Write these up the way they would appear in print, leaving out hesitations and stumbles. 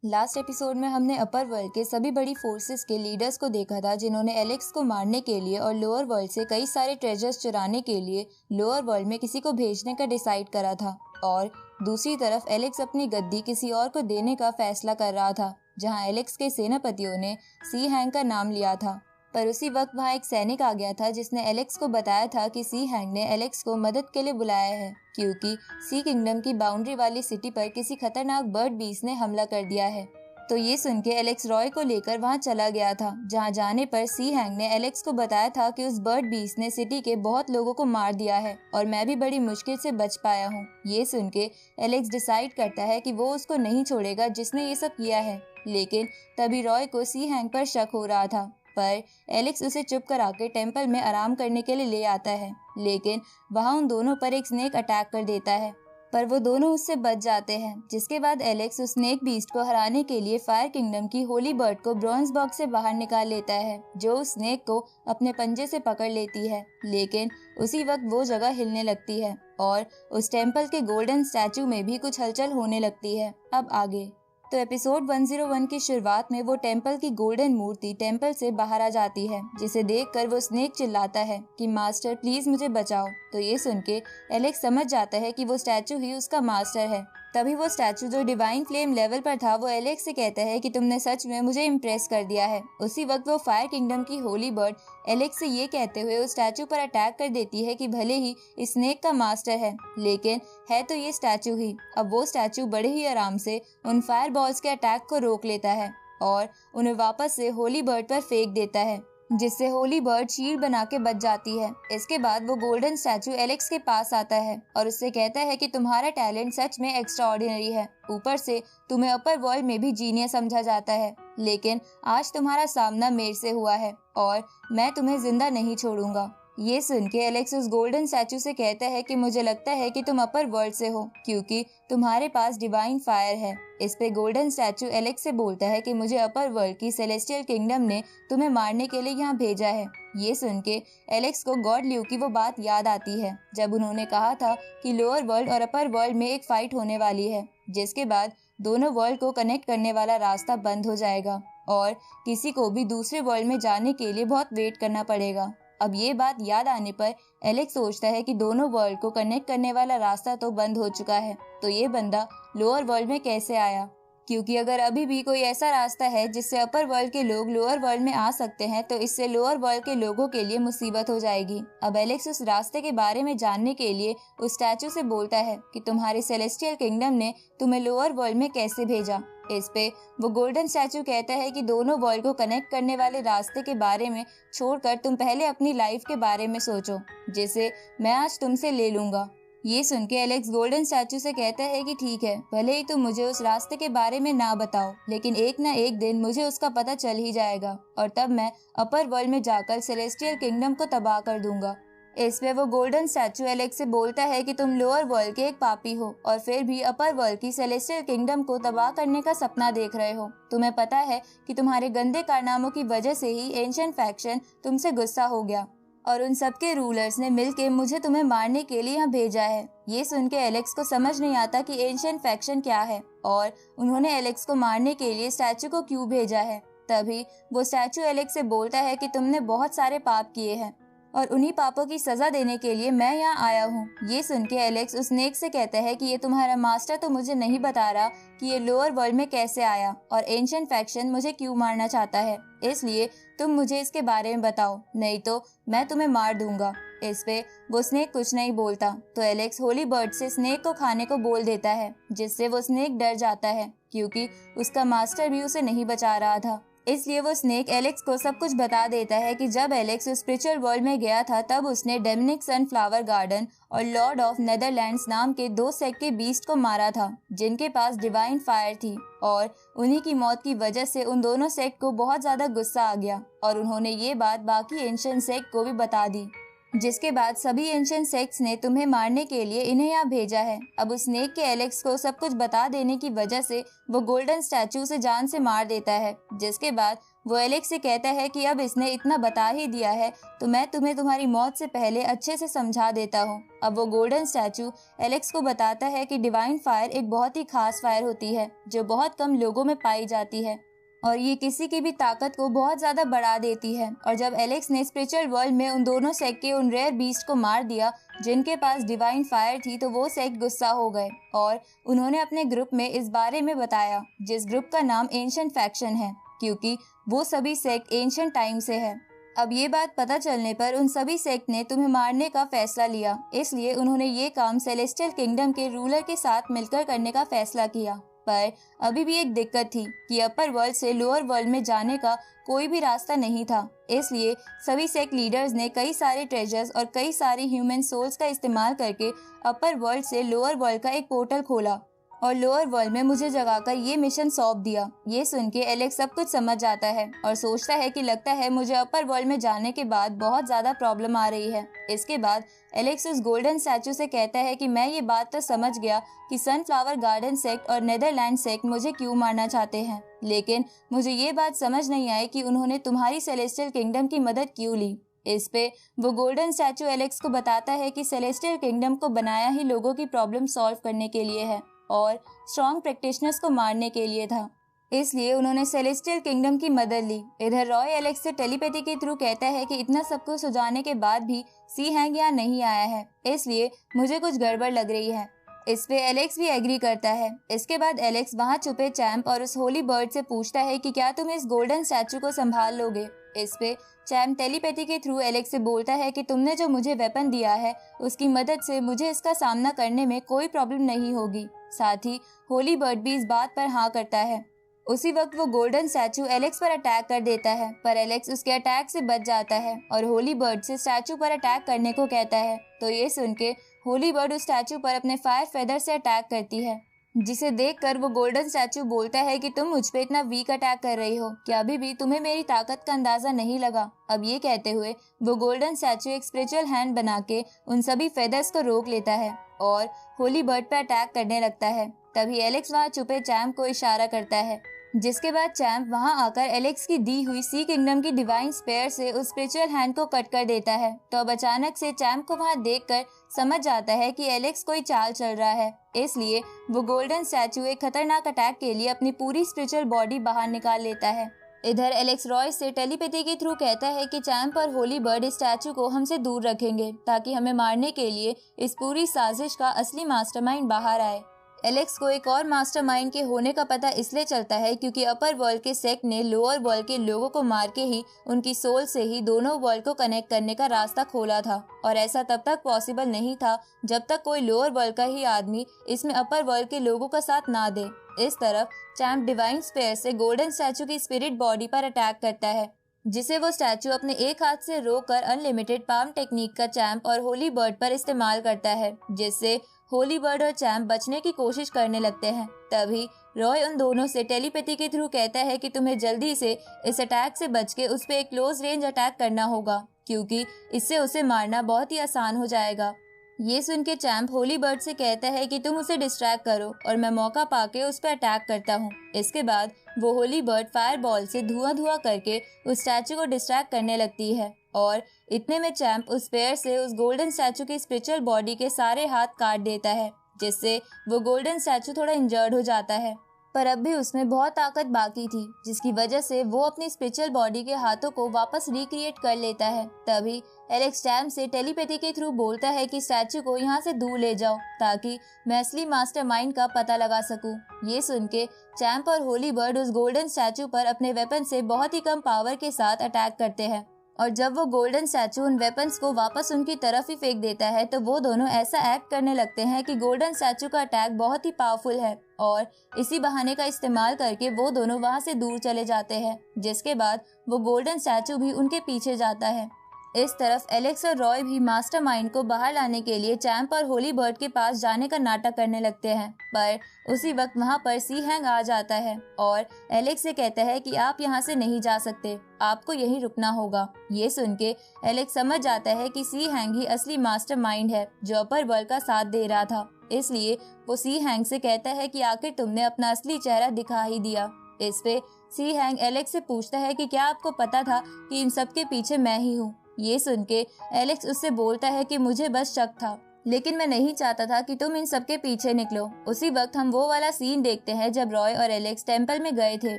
Last episode में हमने अपर world के सभी बड़ी फोर्सेस के लीडर्स को देखा था जिन्होंने एलेक्स को मारने के लिए और लोअर वर्ल्ड से कई सारे ट्रेजर्स चुराने के लिए लोअर वर्ल्ड में किसी को भेजने का डिसाइड करा था। और दूसरी तरफ एलेक्स अपनी गद्दी किसी और को देने का फैसला कर रहा था, जहां एलेक्स के सेनापतियों ने सी हैंग का नाम लिया था। पर उसी वक्त वहाँ एक सैनिक आ गया था जिसने एलेक्स को बताया था कि सी हैंग ने एलेक्स को मदद के लिए बुलाया है, क्योंकि सी किंगडम की बाउंड्री वाली सिटी पर किसी खतरनाक बर्ड बीस्ट ने हमला कर दिया है। तो ये सुन के एलेक्स रॉय को लेकर वहाँ चला गया था, जहाँ जाने पर सी हैंग ने एलेक्स को बताया था कि उस बर्ड बीस्ट ने सिटी के बहुत लोगों को मार दिया है और मैं भी बड़ी मुश्किल से बच पाया हूँ। ये सुन के एलेक्स डिसाइड करता है कि वो उसको नहीं छोड़ेगा जिसने ये सब किया है, लेकिन तभी रॉय को सी हैंग पर शक हो रहा था। पर एलेक्स उसे चुप करा के टेम्पल में आराम करने के लिए ले आता है, लेकिन वहाँ उन दोनों पर एक स्नेक अटैक कर देता है, पर वो दोनों उससे बच जाते हैं। जिसके बाद एलेक्स उस स्नेक बीस्ट को हराने के लिए फायर किंगडम की होली बर्ड को ब्रॉन्ज बॉक्स से बाहर निकाल लेता है, जो उस स्नेक को अपने पंजे से पकड़ लेती है। लेकिन उसी वक्त वो जगह हिलने लगती है और उस टेम्पल के गोल्डन स्टैचू में भी कुछ हलचल होने लगती है। अब आगे तो एपिसोड 101 की शुरुआत में वो टेम्पल की गोल्डन मूर्ति टेम्पल से बाहर आ जाती है, जिसे देखकर वो स्नेक चिल्लाता है कि मास्टर प्लीज मुझे बचाओ। तो ये सुन के एलेक्स समझ जाता है कि वो स्टैचू ही उसका मास्टर है। तभी वो स्टैचू जो डिवाइन फ्लेम लेवल पर था वो एलेक्स से कहता है कि तुमने सच में मुझे इम्प्रेस कर दिया है। उसी वक्त वो फायर किंगडम की होली बर्ड एलेक्स से ये कहते हुए उस स्टैचू पर अटैक कर देती है कि भले ही स्नेक का मास्टर है, लेकिन है तो ये स्टैचू ही। अब वो स्टैचू बड़े ही आराम से उन फायर बॉल्स के अटैक को रोक लेता है और उन्हें वापस से होली बर्ड पर फेंक देता है, जिससे होली बर्ड शील्ड बना के बच जाती है। इसके बाद वो गोल्डन स्टैचू एलेक्स के पास आता है और उससे कहता है कि तुम्हारा टैलेंट सच में एक्स्ट्रा ऑर्डिनरी है, ऊपर से तुम्हें अपर वर्ल्ड में भी जीनियस समझा जाता है, लेकिन आज तुम्हारा सामना मेरे से हुआ है और मैं तुम्हें जिंदा नहीं छोड़ूंगा। ये सुन के एलेक्स उस गोल्डन स्टैचू से कहता है कि मुझे लगता है कि तुम अपर वर्ल्ड से हो, क्योंकि तुम्हारे पास डिवाइन फायर है। इस पे गोल्डन स्टैचू एलेक्स से बोलता है कि मुझे अपर वर्ल्ड की सेलेस्टियल किंगडम ने तुम्हें मारने के लिए यहाँ भेजा है। ये सुन के एलेक्स को गॉड ल्यू की वो बात याद आती है जब उन्होंने कहा था कि लोअर वर्ल्ड और अपर वर्ल्ड में एक फाइट होने वाली है, जिसके बाद दोनों वर्ल्ड को कनेक्ट करने वाला रास्ता बंद हो जाएगा और किसी को भी दूसरे वर्ल्ड में जाने के लिए बहुत वेट करना पड़ेगा। अब ये बात याद आने पर एलेक्स सोचता है कि दोनों वर्ल्ड को कनेक्ट करने वाला रास्ता तो बंद हो चुका है, तो ये बंदा लोअर वर्ल्ड में कैसे आया? क्योंकि अगर अभी भी कोई ऐसा रास्ता है जिससे अपर वर्ल्ड के लोग लोअर वर्ल्ड में आ सकते हैं, तो इससे लोअर वर्ल्ड के लोगों के लिए मुसीबत हो जाएगी। अब एलेक्स उस रास्ते के बारे में जानने के लिए उस स्टैचू से बोलता है कि तुम्हारे सेलेस्टियल किंगडम ने तुम्हें लोअर वर्ल्ड में कैसे भेजा। इस पे वो गोल्डन स्टैचू कहता है कि दोनों वर्ल्ड को कनेक्ट करने वाले रास्ते के बारे में छोड़कर तुम पहले अपनी लाइफ के बारे में सोचो, जिसे मैं आज तुमसे ले लूंगा। ये सुन के एलेक्स गोल्डन स्टैचू से कहता है कि ठीक है, भले ही तुम मुझे उस रास्ते के बारे में ना बताओ, लेकिन एक ना एक दिन मुझे उसका पता चल ही जाएगा और तब मैं अपर वर्ल्ड में जाकर सेलेस्टियल किंगडम को तबाह कर दूंगा। इस पे वो गोल्डन स्टैचू एलेक्स से बोलता है कि तुम लोअर वर्ल्ड के एक पापी हो और फिर भी अपर वर्ल्ड की सेलेस्टियल किंगडम को तबाह करने का सपना देख रहे हो। तुम्हें पता है कि तुम्हारे गंदे कारनामों की वजह से ही एंशिएंट फैक्शन तुमसे गुस्सा हो गया और उन सबके रूलर्स ने मिलके मुझे तुम्हें मारने के लिए यहाँ भेजा है। ये सुन के एलेक्स को समझ नहीं आता कि एंशिएंट फैक्शन क्या है और उन्होंने एलेक्स को मारने के लिए स्टैचू को क्यों भेजा है। तभी वो स्टैचू एलेक्स से बोलता है कि तुमने बहुत सारे पाप किए हैं और उन्हीं पापों की सजा देने के लिए मैं यहाँ आया हूँ। ये सुन के एलेक्स उस स्नेक से कहता है कि ये तुम्हारा मास्टर तो मुझे नहीं बता रहा कि ये लोअर वर्ल्ड में कैसे आया और एंशिएंट फैक्शन मुझे क्यों मारना चाहता है, इसलिए तुम मुझे इसके बारे में बताओ, नहीं तो मैं तुम्हें मार दूंगा। इस पे वो स्नेक कुछ नहीं बोलता, तो एलेक्स होली बर्ड से स्नेक को खाने को बोल देता है, जिससे वो स्नेक डर जाता है क्योंकि उसका मास्टर भी उसे नहीं बचा रहा था। इसलिए वो स्नेक एलेक्स को सब कुछ बता देता है कि जब एलेक्स स्पिरिचुअल वर्ल्ड में गया था तब उसने डेमनिक सनफ्लावर गार्डन और लॉर्ड ऑफ नेदरलैंड्स नाम के 2 सेक्ट के बीस्ट को मारा था, जिनके पास डिवाइन फायर थी, और उन्हीं की मौत की वजह से उन दोनों सेक्ट को बहुत ज्यादा गुस्सा आ गया और उन्होंने ये बात बाकी एंशिएंट सेक्ट को भी बता दी। जिसके बाद सभी एंशिएंट सेक्ट्स ने तुम्हें मारने के लिए इन्हें यहाँ भेजा है। अब उस स्नेक के एलेक्स को सब कुछ बता देने की वजह से वो गोल्डन स्टैचू से जान से मार देता है। जिसके बाद वो एलेक्स से कहता है कि अब इसने इतना बता ही दिया है तो मैं तुम्हें तुम्हारी मौत से पहले अच्छे से समझा देता हूँ। अब वो गोल्डन स्टैचू एलेक्स को बताता है कि डिवाइन फायर एक बहुत ही खास फायर होती है जो बहुत कम लोगों में पाई जाती है और ये किसी की भी ताकत को बहुत ज्यादा बढ़ा देती है। और जब एलेक्स ने स्पिरिचुअल वर्ल्ड में उन दोनों सेक्ट के उन रेयर बीस्ट को मार दिया जिनके पास डिवाइन फायर थी तो वो सेक्ट गुस्सा हो गए और उन्होंने अपने ग्रुप में इस बारे में बताया, जिस ग्रुप का नाम एंशिएंट फैक्शन है, क्योंकि वो सभी सेक्ट एंशिएंट टाइम से है। अब ये बात पता चलने पर उन सभी सेक्ट ने तुम्हें मारने का फैसला लिया, इसलिए उन्होंने ये काम सेलेस्टियल किंगडम के रूलर के साथ मिलकर करने का फैसला किया। पर अभी भी एक दिक्कत थी कि अपर वर्ल्ड से लोअर वर्ल्ड में जाने का कोई भी रास्ता नहीं था। इसलिए सभी सेक्ट लीडर्स ने कई सारे ट्रेजर्स और कई सारी ह्यूमन सोल्स का इस्तेमाल करके अपर वर्ल्ड से लोअर वर्ल्ड का एक पोर्टल खोला और लोअर वर्ल्ड में मुझे जगाकर ये मिशन सौंप दिया। ये सुन के एलेक्स सब कुछ समझ जाता है और सोचता है कि लगता है मुझे अपर वर्ल्ड में जाने के बाद बहुत ज्यादा प्रॉब्लम आ रही है। इसके बाद एलेक्स उस गोल्डन स्टैचू से कहता है कि मैं ये बात तो समझ गया कि सनफ्लावर गार्डन सेक्ट और नेदरलैंड सेक्ट मुझे क्यों मारना चाहते हैं, लेकिन मुझे ये बात समझ नहीं आई कि उन्होंने तुम्हारी सेलेस्टियल किंगडम की मदद क्यों ली। इस पे वो गोल्डन स्टैचू एलेक्स को बताता है कि सेलेस्टियल किंगडम को बनाया ही लोगों की प्रॉब्लम सॉल्व करने के लिए है और स्ट्रॉन्ग प्रैक्टिशनर्स को मारने के लिए था, इसलिए उन्होंने सेलेस्टियल किंगडम की मदद ली। इधर रॉय एलेक्स से टेलीपैथी के थ्रू कहता है कि इतना सब कुछ सुझाने के बाद भी सी हैंग यहाँ नहीं आया है, इसलिए मुझे कुछ गड़बड़ लग रही है। इस पे एलेक्स भी एग्री करता है। इसके बाद एलेक्स वहाँ छुपे चैम्प और उस होली बर्ड से पूछता है कि क्या तुम इस गोल्डन स्टैचू को संभाल लोगे। इस पे चैम्प टेलीपैथी के थ्रू एलेक्स से बोलता है कि तुमने जो मुझे वेपन दिया है उसकी मदद से मुझे इसका सामना करने में कोई प्रॉब्लम नहीं होगी। साथ ही होली बर्ड भी इस बात पर हाँ करता है। उसी वक्त वो गोल्डन स्टैचू एलेक्स पर अटैक कर देता है, पर एलेक्स उसके अटैक से बच जाता है और होली बर्ड से स्टैचू पर अटैक करने को कहता है। तो ये सुन के होली बर्ड उस स्टैचू पर अपने फायर फेदर से अटैक करती है, जिसे देखकर वो गोल्डन स्टैचू बोलता है कि तुम मुझ पे इतना वीक अटैक कर रही हो, क्या अभी भी तुम्हें मेरी ताकत का अंदाजा नहीं लगा। अब ये कहते हुए वो गोल्डन स्टैचू एक स्पिरिचुअल हैंड बना के उन सभी फेदर्स को रोक लेता है और होली बर्ड पे अटैक करने लगता है। तभी एलेक्स वहाँ छुपे चैम्प को इशारा करता है, जिसके बाद चैम्प वहां आकर एलेक्स की दी हुई सी किंगडम की डिवाइन स्पेयर से उस स्पिरिचुअल हैंड को कट कर देता है। तो अब अचानक से चैम्प को वहां देखकर समझ जाता है कि एलेक्स कोई चाल चल रहा है, इसलिए वो गोल्डन स्टैचू एक खतरनाक अटैक के लिए अपनी पूरी स्पिरिचुअल बॉडी बाहर निकाल लेता है। इधर एलेक्स रॉय से टेलीपैथी के थ्रू कहता है कि चैम्प और होली बर्ड इस स्टैचू को हमसे दूर रखेंगे ताकि हमें मारने के लिए इस पूरी साजिश का असली मास्टरमाइंड बाहर आए। एलेक्स को एक और मास्टरमाइंड के होने का पता इसलिए चलता है क्योंकि अपर वर्ल्ड के सेक्ट ने लोअर वर्ल्ड के लोगों को मार के ही उनकी सोल से ही दोनों वर्ल्ड को कनेक्ट करने का रास्ता खोला था, और ऐसा तब तक पॉसिबल नहीं था जब तक कोई लोअर वर्ल्ड का ही आदमी इसमें अपर वर्ल्ड के लोगों का साथ ना दे। इस तरफ चैम्प डिवाइन स्पेयर से गोल्डन स्टैचू की स्पिरिट बॉडी पर अटैक करता है, जिसे वो स्टैचू अपने एक हाथ से रोककर अनलिमिटेड पाम टेक्निक का चैम्प और होली बर्ड पर इस्तेमाल करता है, जिससे होली बर्ड और चैम्प बचने की कोशिश करने लगते हैं। तभी रॉय उन दोनों से टेलीपैथी के थ्रू कहता है कि तुम्हें जल्दी से इस अटैक से बच के उस पर एक क्लोज रेंज अटैक करना होगा, क्योंकि इससे उसे मारना बहुत ही आसान हो जाएगा। ये सुन के चैम्प होली बर्ड से कहता है कि तुम उसे डिस्ट्रैक्ट करो और मैं मौका पाके उस पर अटैक करता हूँ। इसके बाद वो होली बर्ड फायर बॉल से धुआं धुआं करके उस स्टैचू को डिस्ट्रैक्ट करने लगती है, और इतने में चैम्प उस पेयर से उस गोल्डन स्टैचू की स्पिरिचुअल बॉडी के सारे हाथ काट देता है, जिससे वो गोल्डन स्टैचू थोड़ा इंजर्ड हो जाता है। पर अब भी उसमें बहुत ताकत बाकी थी, जिसकी वजह से वो अपनी स्पिरिचुअल बॉडी के हाथों को वापस रिक्रिएट कर लेता है। तभी एलेक्स चैम्प से टेलीपैथी के थ्रू बोलता है कि स्टैचू को यहाँ से दूर ले जाओ ताकि मैं असली मास्टरमाइंड का पता लगा सकूं। ये सुन के चैम्प और होली बर्ड उस गोल्डन स्टैचू पर अपने वेपन से बहुत ही कम पावर के साथ अटैक करते हैं, और जब वो गोल्डन स्टैचू उन वेपन्स को वापस उनकी तरफ ही फेंक देता है तो वो दोनों ऐसा एक्ट करने लगते हैं कि गोल्डन स्टैचू का अटैक बहुत ही पावरफुल है, और इसी बहाने का इस्तेमाल करके वो दोनों वहां से दूर चले जाते हैं, जिसके बाद वो गोल्डन स्टैचू भी उनके पीछे जाता है। इस तरफ एलेक्स और रॉय भी मास्टरमाइंड को बाहर लाने के लिए चैंप और होली बर्ड के पास जाने का नाटक करने लगते हैं, पर उसी वक्त वहां पर सी हैंग आ जाता है और एलेक्स से कहता है कि आप यहाँ से नहीं जा सकते, आपको यहीं रुकना होगा। ये सुन के एलेक्स समझ जाता है कि सी हैंग ही असली मास्टरमाइंड है जो अपर वर्ल्ड का साथ दे रहा था। इसलिए वो सी हैंग से कहता है कि आखिर तुमने अपना असली चेहरा दिखा ही दिया। इस पे सी हैंग एलेक्स से पूछता है कि क्या आपको पता था कि इन सब के पीछे मैं ही हूँ। ये सुन के एलेक्स उससे बोलता है कि मुझे बस शक था, लेकिन मैं नहीं चाहता था कि तुम इन सब के पीछे निकलो। उसी वक्त हम वो वाला सीन देखते हैं जब रॉय और एलेक्स टेंपल में गए थे,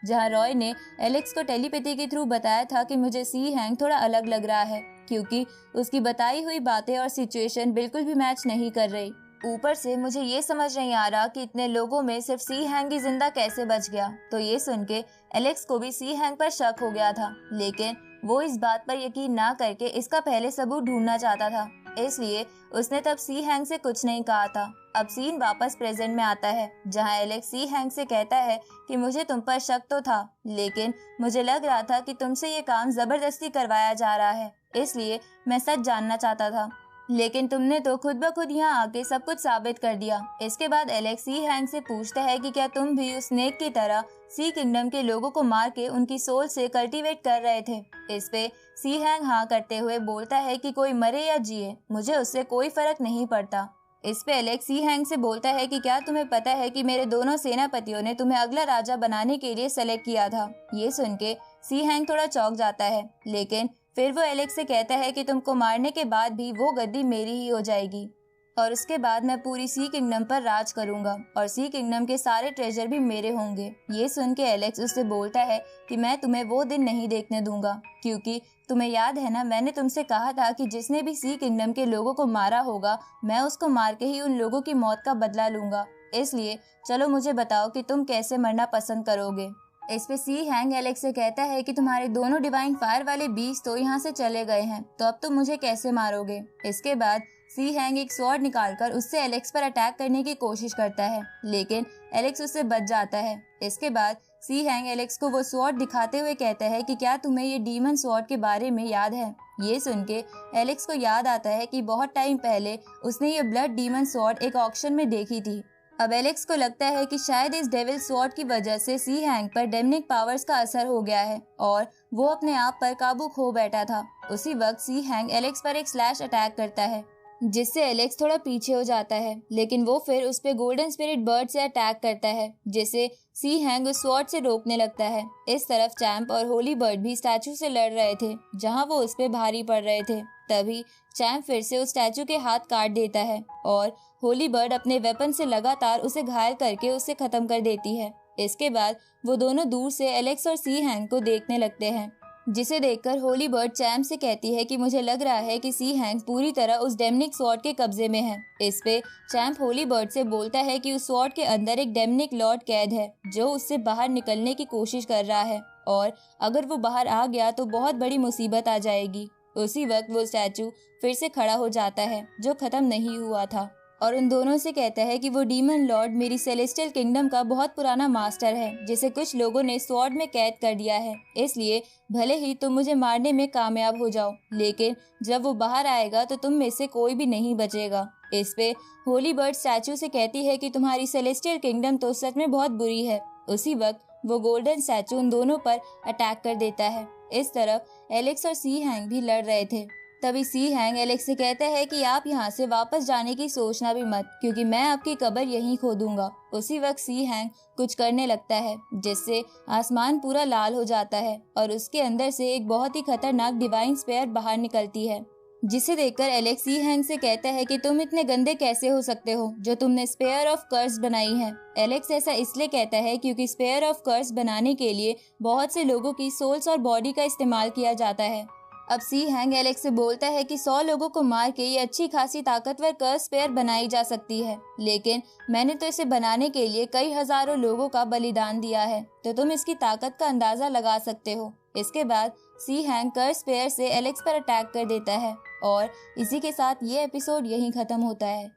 जहाँ रॉय ने एलेक्स को टेलीपैथी के थ्रू बताया था कि मुझे सी हैंग थोड़ा अलग लग रहा है, क्योंकि उसकी बताई हुई बातें और सिचुएशन बिल्कुल भी मैच नहीं कर रही। ऊपर से मुझे ये समझ नहीं आ रहा कि इतने लोगों में सिर्फ सी हैंग ही जिंदा कैसे बच गया। तो ये सुन के एलेक्स को भी सी हैंग पर शक हो गया था, लेकिन वो इस बात पर यकीन ना करके इसका पहले सबूत ढूंढना चाहता था, इसलिए उसने तब सी हैंग से कुछ नहीं कहा था। अब सीन वापस प्रेजेंट में आता है, जहां एलेक्स सी हैंग से कहता है कि मुझे तुम पर शक तो था, लेकिन मुझे लग रहा था कि तुमसे ये काम जबरदस्ती करवाया जा रहा है, इसलिए मैं सच जानना चाहता था, लेकिन तुमने तो खुद ब खुद यहाँ आके सब कुछ साबित कर दिया। इसके बाद एलेक्स सी हैंग से पूछता है कि क्या तुम भी उस स्नेक की तरह सी किंगडम के लोगों को मार के उनकी सोल से कल्टीवेट कर रहे थे। इस पे सी हैंग हाँ करते हुए बोलता है कि कोई मरे या जिए मुझे उससे कोई फर्क नहीं पड़ता। इस पे एलेक्स सी हैंग से बोलता है कि क्या तुम्हें पता है कि मेरे दोनों सेनापतियों ने तुम्हें अगला राजा बनाने के लिए सेलेक्ट किया था। ये सुन के सी हैंग थोड़ा चौंक जाता है, लेकिन फिर वो एलेक्स से कहता है कि तुमको मारने के बाद भी वो गद्दी मेरी ही हो जाएगी और उसके बाद मैं पूरी सी किंगडम पर राज करूंगा और सी किंगडम के सारे ट्रेजर भी मेरे होंगे। ये सुन के एलेक्स उससे बोलता है कि मैं तुम्हें वो दिन नहीं देखने दूंगा, क्योंकि तुम्हें याद है ना, मैंने तुमसे कहा था कि जिसने भी सी किंगडम के लोगों को मारा होगा मैं उसको मार के ही उन लोगों की मौत का बदला लूंगा। इसलिए चलो मुझे बताओ कि तुम कैसे मरना पसंद करोगे। इस पे सी हैंग एलेक्स से कहता है कि तुम्हारे दोनों डिवाइन फायर वाले बीस्ट तो यहाँ से चले गए हैं, तो अब तुम मुझे कैसे मारोगे। इसके बाद सी हैंग एक स्वॉर्ड निकालकर उससे एलेक्स पर अटैक करने की कोशिश करता है, लेकिन एलेक्स उससे बच जाता है। इसके बाद सी हैंग एलेक्स को वो स्वॉर्ड दिखाते हुए कहता है कि क्या तुम्हें ये डीमन स्वॉर्ड के बारे में याद है। ये सुन के एलेक्स को याद आता है कि बहुत टाइम पहले उसने ये ब्लड डीमन स्वॉर्ड एक ऑक्शन में देखी थी। अब एलेक्स को लगता है कि शायद इस डेविल स्वॉर्ड की वजह से सी हैंग पर डेमनिक पावर्स का असर हो गया है और वो अपने आप पर काबू खो बैठा था। उसी वक्त सी हैंग एलेक्स पर एक स्लैश अटैक करता है, जिससे एलेक्स थोड़ा पीछे हो जाता है, लेकिन वो फिर उस पे गोल्डन स्पिरिट बर्ड से अटैक करता है, जिसे सी हैंग उस स्वॉर्ड से रोकने लगता है। इस तरफ चैंप और होली बर्ड भी स्टैचू से लड़ रहे थे, जहां वो उस पे भारी पड़ रहे थे। तभी चैंप फिर से उस स्टैचू के हाथ काट देता है और होली बर्ड अपने वेपन से लगातार उसे घायल करके उसे खत्म कर देती है। इसके बाद वो दोनों दूर से एलेक्स और सी हैंग को देखने लगते हैं, जिसे देखकर होली बर्ड चैंप से कहती है कि मुझे लग रहा है कि सी हैंग पूरी तरह उस डेमनिक स्वॉर्ड के कब्जे में है। इस पे चैंप होली बर्ड से बोलता है कि उस स्वॉर्ड के अंदर एक डेमनिक लॉर्ड कैद है जो उससे बाहर निकलने की कोशिश कर रहा है और अगर वो बाहर आ गया तो बहुत बड़ी मुसीबत आ जाएगी। उसी वक्त वो स्टैचू फिर से खड़ा हो जाता है जो खत्म नहीं हुआ था और उन दोनों से कहता है कि वो डीमन लॉर्ड मेरी सेलेस्टियल किंगडम का बहुत पुराना मास्टर है, जिसे कुछ लोगों ने स्वॉर्ड में कैद कर दिया है। इसलिए भले ही तुम मुझे मारने में कामयाब हो जाओ, लेकिन जब वो बाहर आएगा तो तुम में से कोई भी नहीं बचेगा। इस पे होली बर्ड स्टैचू से कहती है कि तुम्हारी सेलेस्टियल किंगडम तो सच में बहुत बुरी है। उसी वक्त वो गोल्डन स्टैचू उन दोनों पर अटैक कर देता है। इस तरफ एलेक्स और सी हैंग भी लड़ रहे थे। तभी सी हैंग एलेक्स से कहता है कि आप यहाँ से वापस जाने की सोचना भी मत, क्योंकि मैं आपकी कब्र यहीं खोदूंगा। उसी वक्त सी हैंग कुछ करने लगता है, जिससे आसमान पूरा लाल हो जाता है और उसके अंदर से एक बहुत ही खतरनाक डिवाइन स्पेयर बाहर निकलती है, जिसे देखकर एलेक्स सी हैंग से कहता है कि तुम इतने गंदे कैसे हो सकते हो जो तुमने स्पेयर ऑफ कर्स बनाई है। एलेक्स ऐसा इसलिए कहता है क्योंकि स्पेयर ऑफ कर्स बनाने के लिए बहुत से लोगों की सोल्स और बॉडी का इस्तेमाल किया जाता है। अब सी हैंग एलेक्स से बोलता है कि 100 लोगों को मार के ये अच्छी खासी ताकतवर कर्स स्पेयर बनाई जा सकती है, लेकिन मैंने तो इसे बनाने के लिए कई हजारों लोगों का बलिदान दिया है, तो तुम इसकी ताकत का अंदाजा लगा सकते हो। इसके बाद सी हैंग कर्स स्पेयर से एलेक्स पर अटैक कर देता है और इसी के साथ ये एपिसोड यहीं खत्म होता है।